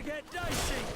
to get dicey!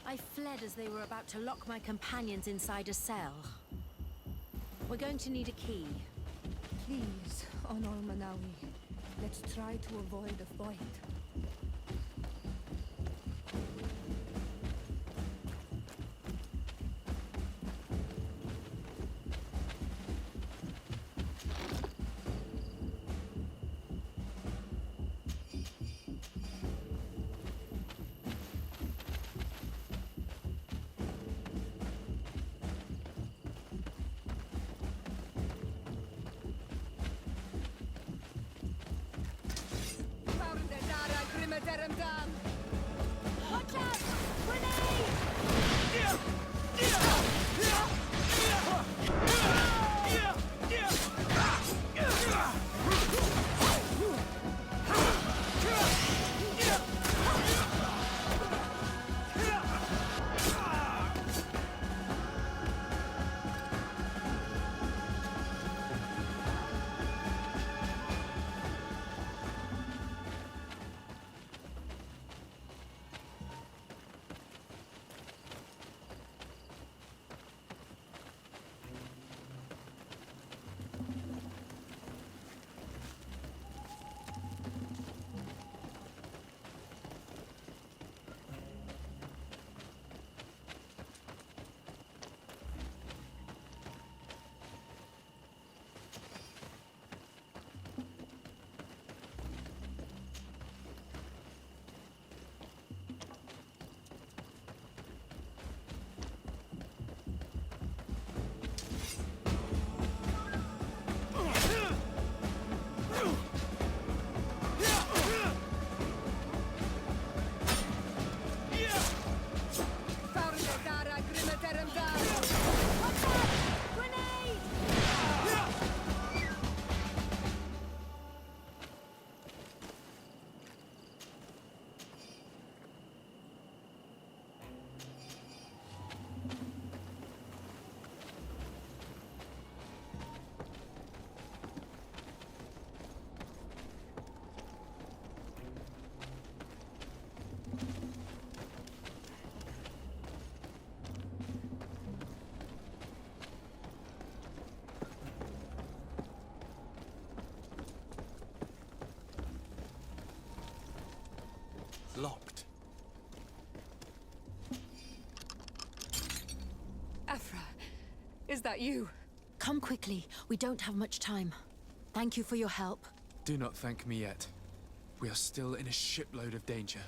I fled as they were about to lock my companions inside a cell. We're going to need a key. Please, Honor Manawi, let's try to avoid a fight. Watch out! Grenade! Locked. Afra, is that you? Come quickly. We don't have much time. Thank you for your help. Do not thank me yet. We are still in a shipload of danger.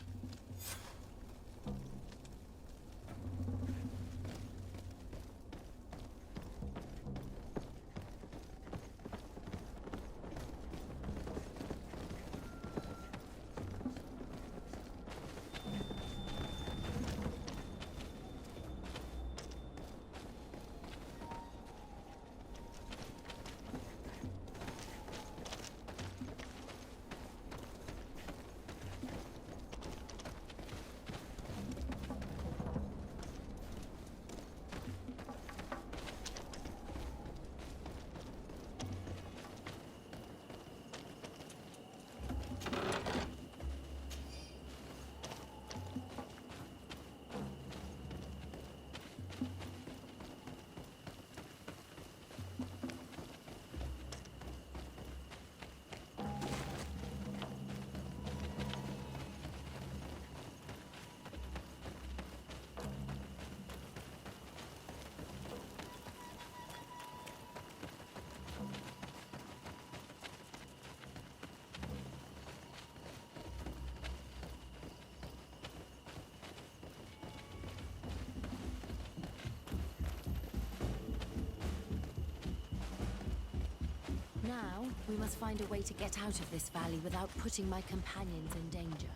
Now, we must find a way to get out of this valley without putting my companions in danger.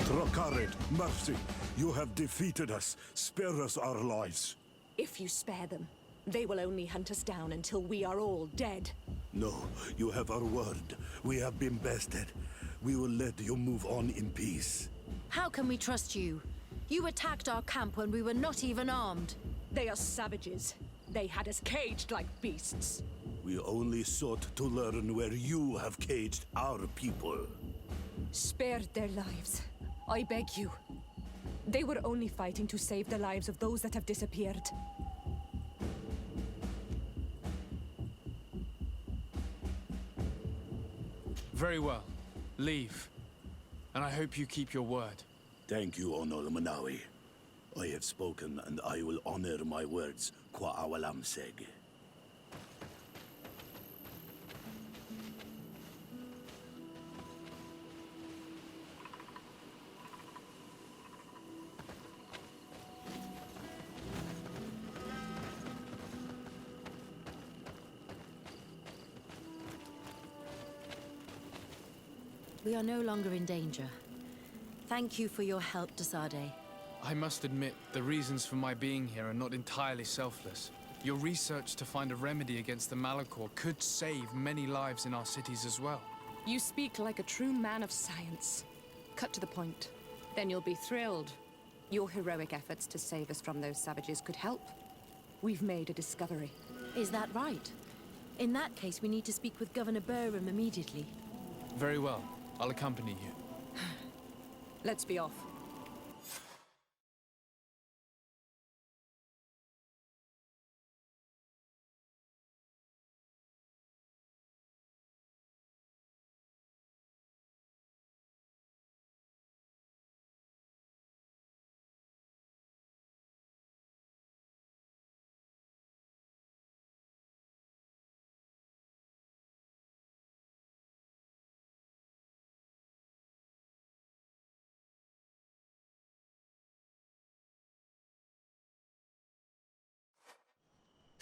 Trakarit, mercy, you have defeated us. Spare us our lives. If you spare them, they will only hunt us down until we are all dead. No, you have our word. We have been bested. We will let you move on in peace. How can we trust you? You attacked our camp when we were not even armed. They are savages. They had us caged like beasts. We only sought to learn where you have caged our people. Spare their lives. I beg you. They were only fighting to save the lives of those that have disappeared. Very well. Leave. And I hope you keep your word. Thank you, Onol Manawi. I have spoken, and I will honor my words, Kwa awalam seg. We are no longer in danger. Thank you for your help, Desade. I must admit, the reasons for my being here are not entirely selfless. Your research to find a remedy against the Malachor could save many lives in our cities as well. You speak like a true man of science. Cut to the point. Then you'll be thrilled. Your heroic efforts to save us from those savages could help. We've made a discovery. Is that right? In that case, we need to speak with Governor Burham immediately. Very well. I'll accompany you. Let's be off.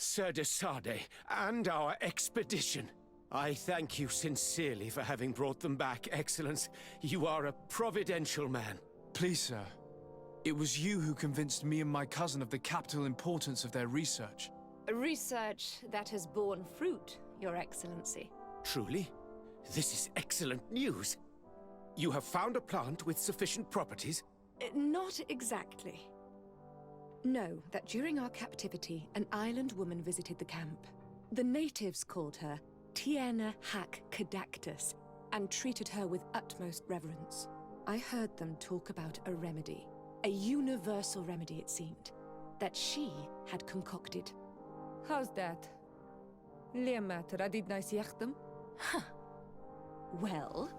Sir Desade, and our expedition. I thank you sincerely for having brought them back, Excellence. You are a providential man. Please, sir. It was you who convinced me and my cousin of the capital importance of their research. Research that has borne fruit, Your Excellency. Truly? This is excellent news. You have found a plant with sufficient properties? Not exactly. Know that during our captivity, an island woman visited the camp. The natives called her Tiena Hack Cadactus and treated her with utmost reverence. I heard them talk about a remedy, a universal remedy it seemed, that she had concocted. How's that? Leamat radidnais yachtem? Huh. Well,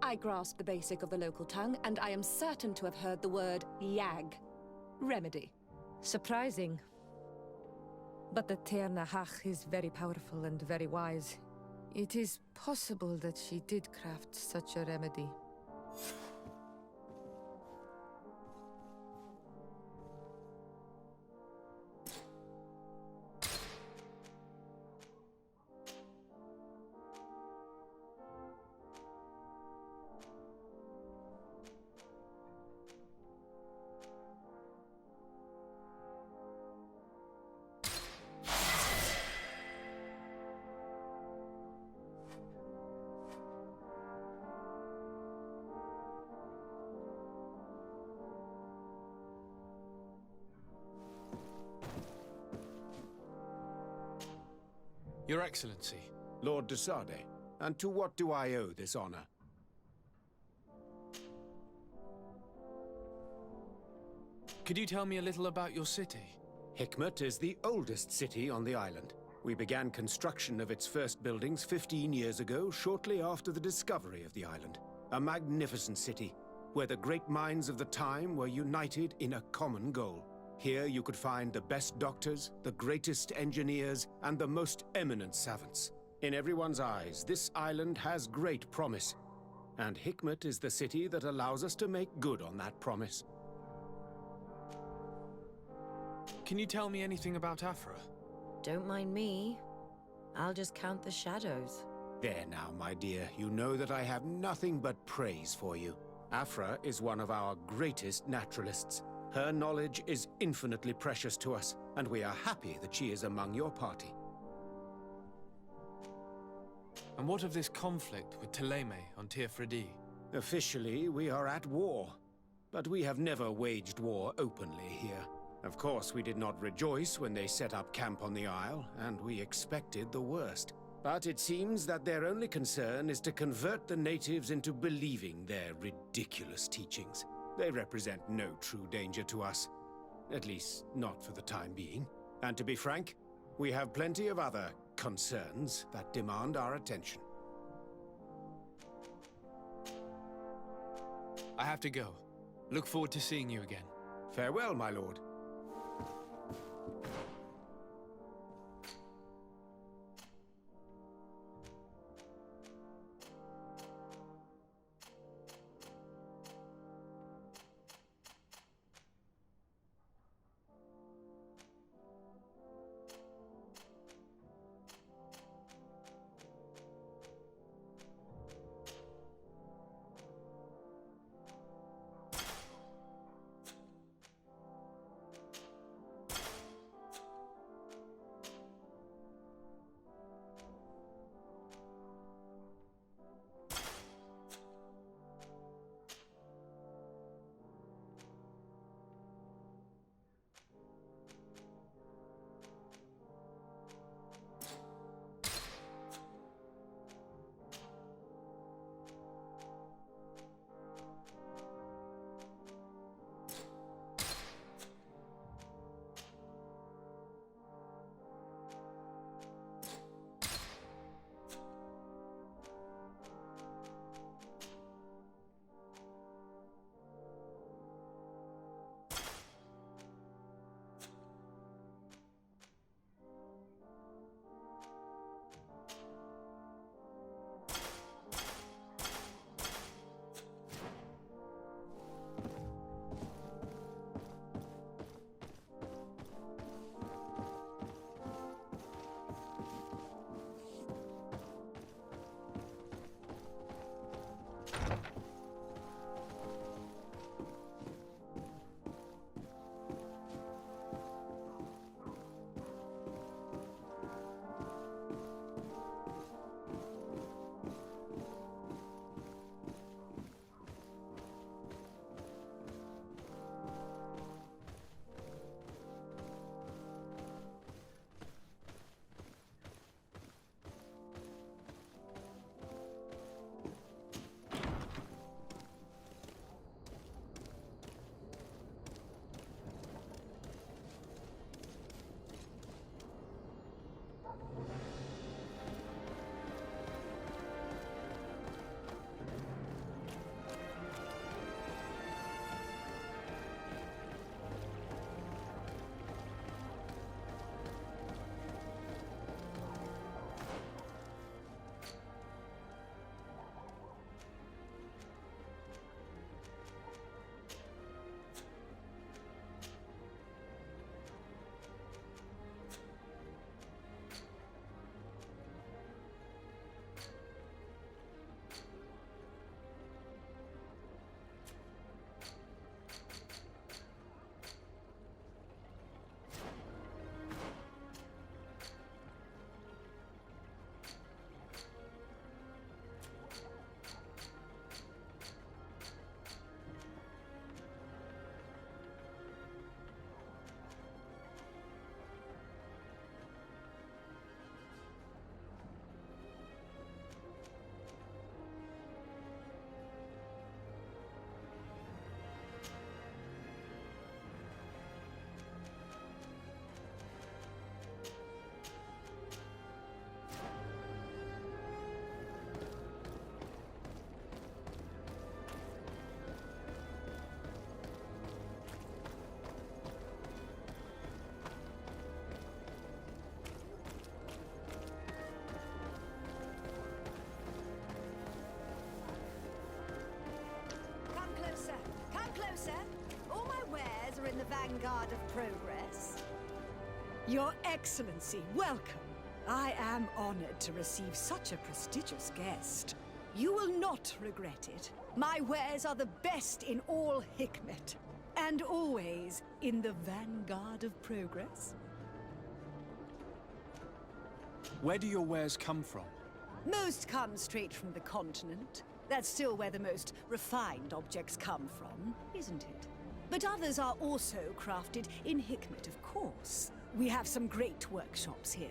I grasp the basic of the local tongue, and I am certain to have heard the word yag. Remedy. Surprising. But the Terna Hach is very powerful and very wise. It is possible that she did craft such a remedy. Your Excellency. Lord de Sade, and to what do I owe this honor? Could you tell me a little about your city? Hikmet is the oldest city on the island. We began construction of its first buildings 15 years ago, shortly after the discovery of the island. A magnificent city, where the great minds of the time were united in a common goal. Here you could find the best doctors, the greatest engineers, and the most eminent savants. In everyone's eyes, this island has great promise. And Hikmet is the city that allows us to make good on that promise. Can you tell me anything about Afra? Don't mind me. I'll just count the shadows. There now, my dear. You know that I have nothing but praise for you. Afra is one of our greatest naturalists. Her knowledge is infinitely precious to us, and we are happy that she is among your party. And what of this conflict with Thélème on Tir-Fredi? Officially, we are at war. But we have never waged war openly here. Of course, we did not rejoice when they set up camp on the Isle, and we expected the worst. But it seems that their only concern is to convert the natives into believing their ridiculous teachings. They represent no true danger to us. At least, not for the time being. And to be frank, we have plenty of other concerns that demand our attention. I have to go. Look forward to seeing you again. Farewell, my lord. the vanguard of progress? Your Excellency, welcome. I am honored to receive such a prestigious guest. You will not regret it. My wares are the best in all Hikmet, and always in the vanguard of progress. Where do your wares come from? Most come straight from the continent. That's still where the most refined objects come from, isn't it? But others are also crafted in Hikmet, of course. We have some great workshops here.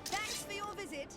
Thanks for your visit.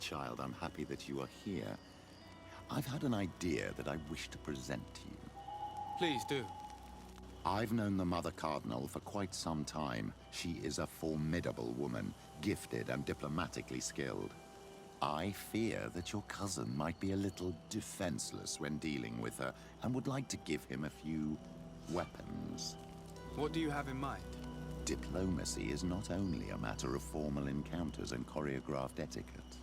child, I'm happy that you are here. I've had an idea that I wish to present to you. Please do. I've known the Mother Cardinal for quite some time. She is a formidable woman, gifted and diplomatically skilled. I fear that your cousin might be a little defenseless when dealing with her, and would like to give him a few weapons. What do you have in mind? Diplomacy is not only a matter of formal encounters and choreographed etiquette.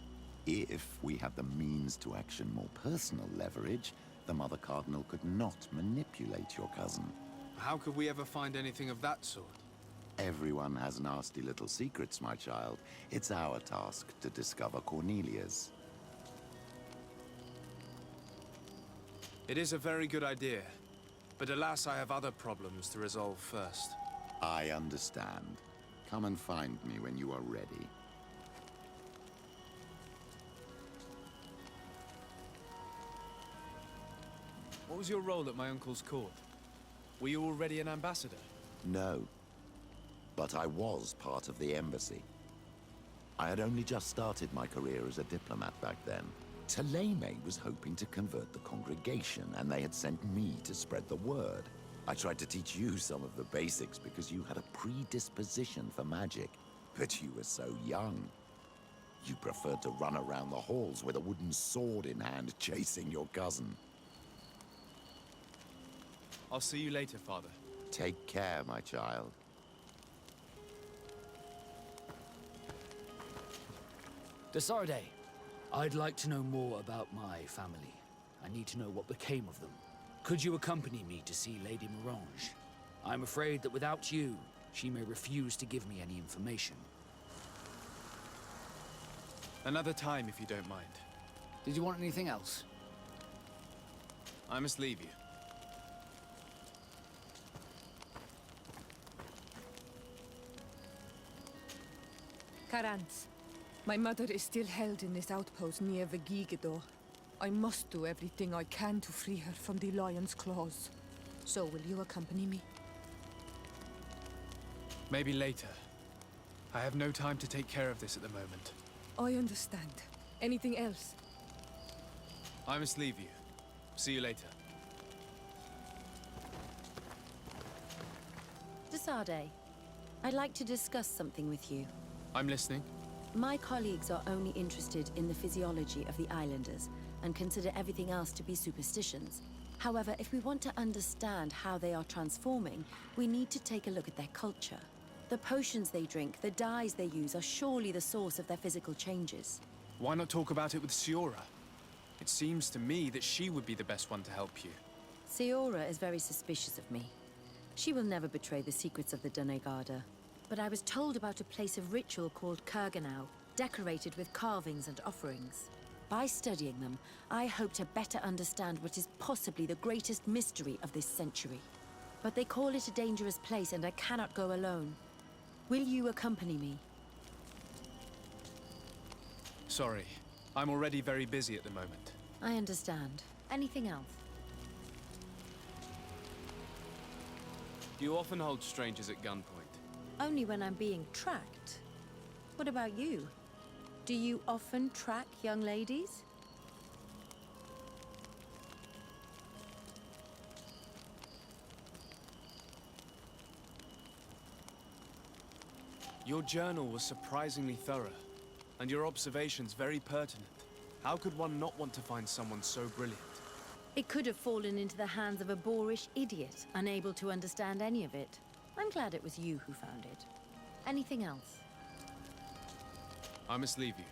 If we have the means to action more personal leverage, the Mother Cardinal could not manipulate your cousin. How could we ever find anything of that sort? Everyone has nasty little secrets, my child. It's our task to discover Cornelia's. It is a very good idea, but alas, I have other problems to resolve first. I understand. Come and find me when you are ready. What was your role at my uncle's court? Were you already an ambassador? No. But I was part of the embassy. I had only just started my career as a diplomat back then. Taleme was hoping to convert the congregation, and they had sent me to spread the word. I tried to teach you some of the basics because you had a predisposition for magic, but you were so young. You preferred to run around the halls with a wooden sword in hand, chasing your cousin. I'll see you later, Father. Take care, my child. Desarde, I'd like to know more about my family. I need to know what became of them. Could you accompany me to see Lady Morange? I'm afraid that without you, she may refuse to give me any information. Another time, if you don't mind. Did you want anything else? I must leave you. Karantz, my mother is still held in this outpost near Vegigedor. I must do everything I can to free her from the lion's claws. So will you accompany me? Maybe later. I have no time to take care of this at the moment. I understand. Anything else? I must leave you. See you later. Desarde, I'd like to discuss something with you. I'm listening. My colleagues are only interested in the physiology of the islanders and consider everything else to be superstitions. However, if we want to understand how they are transforming, we need to take a look at their culture. The potions they drink, the dyes they use are surely the source of their physical changes. Why not talk about it with Siora? It seems to me that she would be the best one to help you. Siora is very suspicious of me. She will never betray the secrets of the Doneigada. But I was told about a place of ritual called Kurganau, decorated with carvings and offerings. By studying them, I hope to better understand what is possibly the greatest mystery of this century. But they call it a dangerous place, and I cannot go alone. Will you accompany me? Sorry. I'm already very busy at the moment. I understand. Anything else? You often hold strangers at gunpoint. Only when I'm being tracked. What about you? Do you often track young ladies? Your journal was surprisingly thorough, and your observations very pertinent. How could one not want to find someone so brilliant? It could have fallen into the hands of a boorish idiot, unable to understand any of it. I'm glad it was you who found it. Anything else? I must leave you.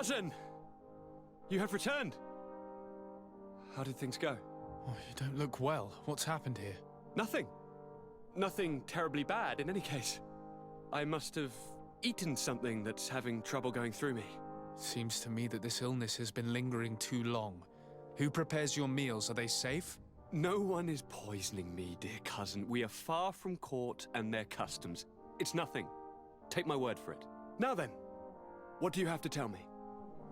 Cousin! You have returned. How did things go? Oh, you don't look well. What's happened here? Nothing. Nothing terribly bad in any case. I must have eaten something that's having trouble going through me. Seems to me that this illness has been lingering too long. Who prepares your meals? Are they safe? No one is poisoning me, dear cousin. We are far from court and their customs. It's nothing. Take my word for it. Now then, what do you have to tell me?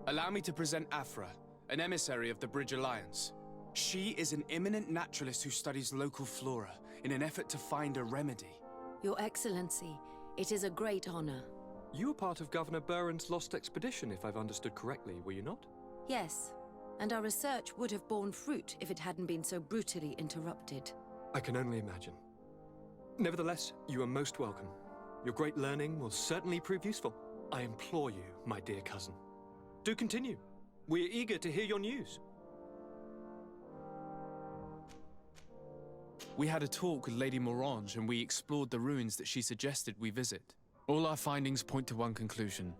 Allow me to present Afra, an emissary of the Bridge Alliance. She is an eminent naturalist who studies local flora in an effort to find a remedy. Your Excellency, it is a great honor. You were part of Governor Buren's lost expedition, if I've understood correctly, were you not? Yes, and our research would have borne fruit if it hadn't been so brutally interrupted. I can only imagine. Nevertheless, you are most welcome. Your great learning will certainly prove useful. I implore you, my dear cousin. Do continue. We're eager to hear your news. We had a talk with Lady Morange and we explored the ruins that she suggested we visit. All our findings point to one conclusion.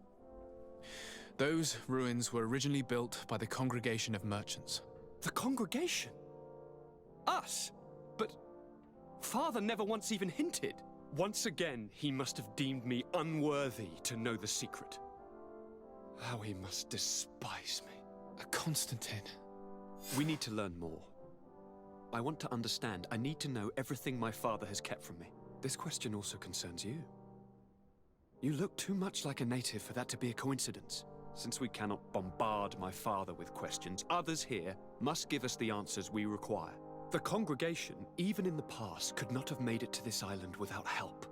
Those ruins were originally built by the Congregation of Merchants. The Congregation? Us? But Father never once even hinted. Once again, he must have deemed me unworthy to know the secret. How he must despise me. Constantine. We need to learn more. I want to understand. I need to know everything my father has kept from me. This question also concerns you. You look too much like a native for that to be a coincidence. Since we cannot bombard my father with questions, others here must give us the answers we require. The congregation, even in the past, could not have made it to this island without help.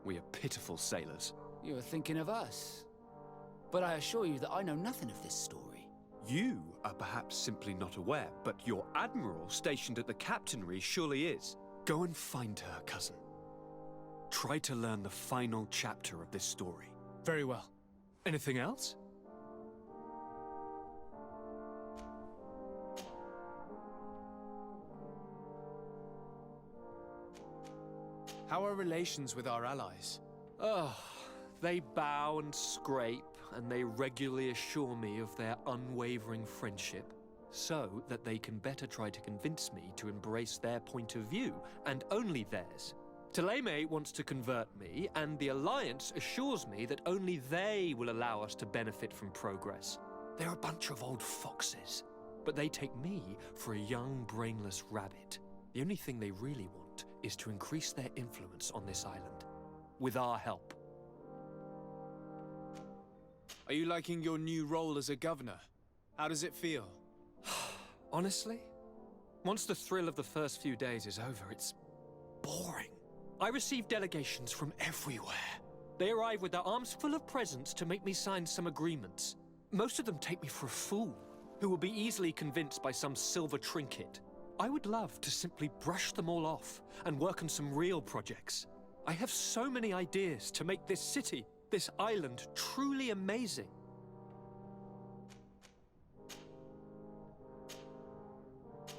We are pitiful sailors. You are thinking of us. But I assure you that I know nothing of this story. You are perhaps simply not aware, but your admiral stationed at the captainry surely is. Go and find her, cousin. Try to learn the final chapter of this story. Very well. Anything else? How are relations with our allies? Oh, they bow and scrape, and they regularly assure me of their unwavering friendship, so that they can better try to convince me to embrace their point of view, and only theirs. Ptolemy wants to convert me, and the Alliance assures me that only they will allow us to benefit from progress. They're a bunch of old foxes, but they take me for a young, brainless rabbit. The only thing they really want is to increase their influence on this island, with our help. Are you liking your new role as a governor? How does it feel? Honestly, once the thrill of the first few days is over, it's boring. I receive delegations from everywhere. They arrive with their arms full of presents to make me sign some agreements. Most of them take me for a fool, who will be easily convinced by some silver trinket. I would love to simply brush them all off and work on some real projects. I have so many ideas to make this city, this island, truly amazing.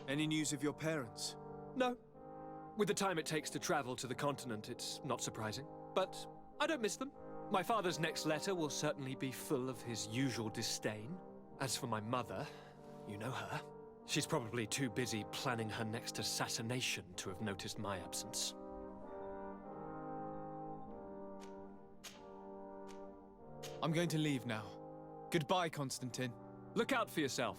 Any news of your parents? No. With the time it takes to travel to the continent, it's not surprising. But I don't miss them. My father's next letter will certainly be full of his usual disdain. As for my mother, you know her. She's probably too busy planning her next assassination to have noticed my absence. I'm going to leave now. Goodbye, Constantine. Look out for yourself.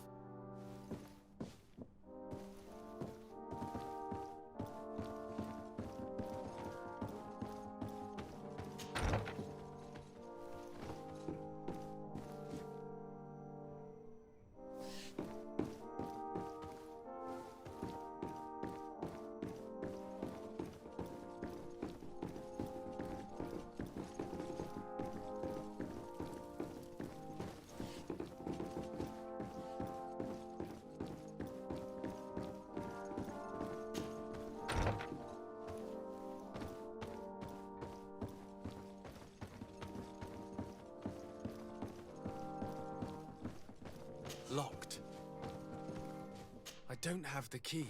Locked. I don't have the key.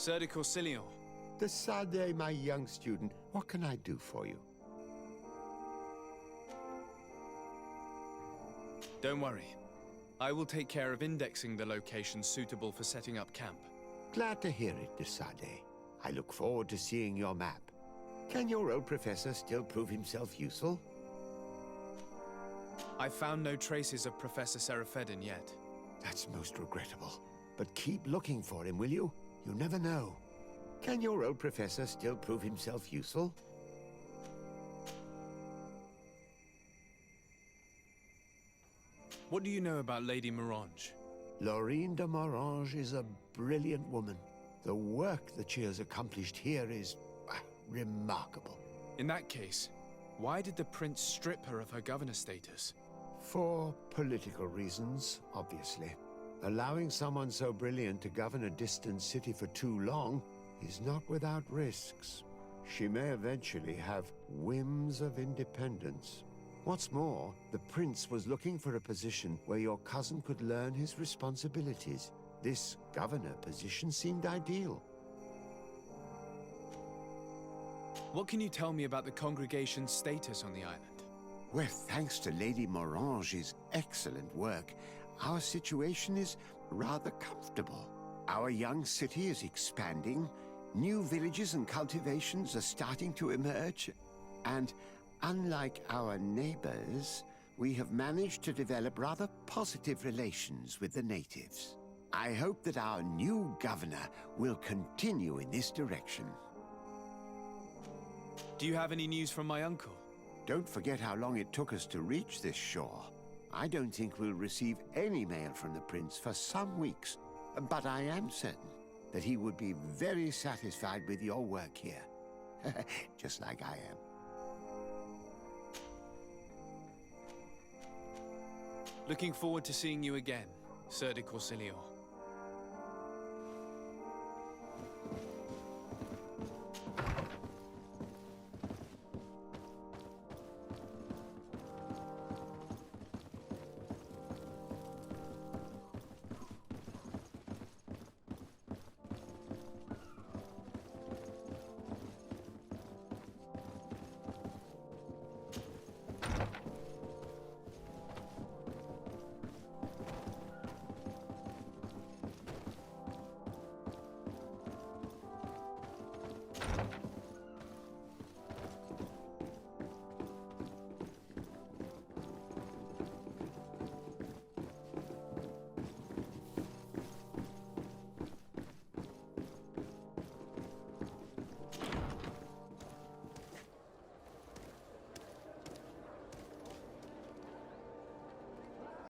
Sir de Corsilion. Desade, my young student, what can I do for you? Don't worry. I will take care of indexing the locations suitable for setting up camp. Glad to hear it, Desade. I look forward to seeing your map. Can your old professor still prove himself useful? I've found no traces of Professor Seraphedin yet. That's most regrettable. But keep looking for him, will you? You never know. Can your old professor still prove himself useful? What do you know about Lady Morange? Laurine de Morange is a brilliant woman. The work that she has accomplished here is remarkable. In that case, why did the prince strip her of her governor status? For political reasons, obviously. Allowing someone so brilliant to govern a distant city for too long is not without risks. She may eventually have whims of independence. What's more, the prince was looking for a position where your cousin could learn his responsibilities. This governor position seemed ideal. What can you tell me about the congregation's status on the island? Well, thanks to Lady Morange's excellent work, our situation is rather comfortable. Our young city is expanding, new villages and cultivations are starting to emerge, and unlike our neighbors, we have managed to develop rather positive relations with the natives. I hope that our new governor will continue in this direction. Do you have any news from my uncle? Don't forget how long it took us to reach this shore. I don't think we'll receive any mail from the prince for some weeks, but I am certain that he would be very satisfied with your work here. Just like I am. Looking forward to seeing you again, Sir de Corsilion.